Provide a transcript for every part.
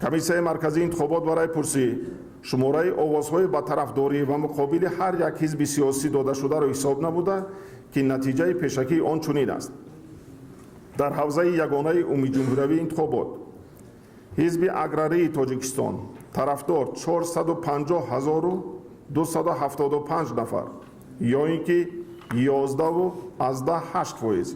комиссияи марказии интихобот барои пурсӣ шумораи овозҳои ба тарафдорӣ ва муқобили ҳар як ҳизби сиёсӣ додашударо ҳисоб намуда, ки натиҷаи пешакии он чунин аст. дар ҳавзаи ягонаи умумиҷумҳуриявии интихобот ҳизби аграрии тоҷикистон тарафдор 450,275 нафар, ё ин ки 11,8%.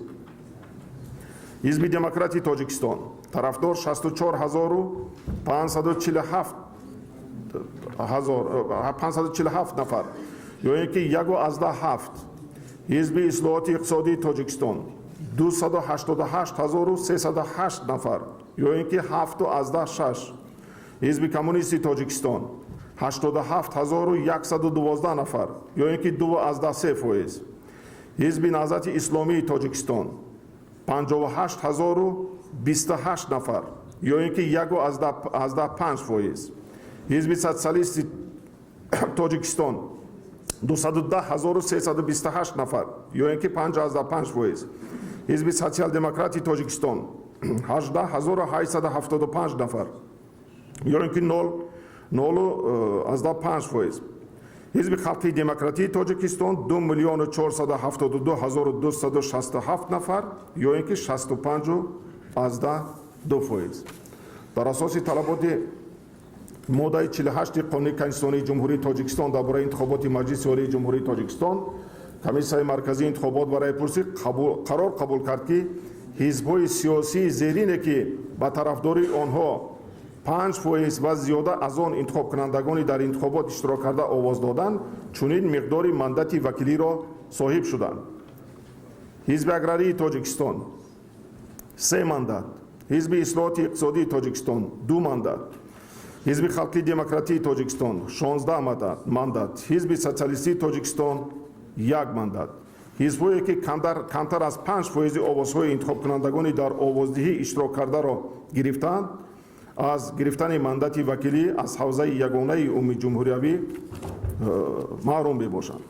ҳизби демократии тоҷикистон тарафдор 64,547 нафар, ё ин ки 1,7%. ҳизби ислоҳоти иқтисодии тоҷикистон 288,308 нафар, ё ин ки 7,6%. ҳизби коммунистии тоҷикистон 87,112 нафар, ё ин ки 2,3%. ҳизби наҳзати исломии тоҷикистон 58,028 нафар, ё ин ки 1,5%. ҳизби социалисти тоҷикистон 210,328 нафар, ё ин ки 5,5%. ҳизби социал-демократии тоҷикистон 18,875 нафар, ё ин ки 0,5%. ҳизби халқии демократии тоҷикистон 2,472,267 нафар, ё ин ки 65,2%. дар асоси талаботи моддаи 48 қонуни конститутсионии ҷумҳурии тоҷикистон дар бораи интихоботи маҷлиси олии ҷумҳурии тоҷикистон, комиссияи марказии интихобот барои пурсӣ қарор қабул кард, ки ҳизбҳои сиёсии зерине, ки ба тарафдори онҳо 5% ва зиёда аз он интихобкунандагони дар интихобот иштирок карда овоз доданд, чунин миқдори мандати вакилиро соҳиб шуданд. ҳизби аграрии тоҷикистон 3 мандат, ҳизби ислоҳоти иқтисодии тоҷикистон 2 мандат, ҳизби халқии демократии тоҷикистон 16 мандат, ҳизби социалистии тоҷикистон 1 мандат. ҳизбҳое ки камтар аз 5% овозҳои интихобкунандагони дар овоздиҳӣ иштирок кардаро гирифтанд, аз гирифтани мандати вакилӣ аз ҳавзаи ягонаи умумиҷумҳуриявӣ маҳрум мебошанд.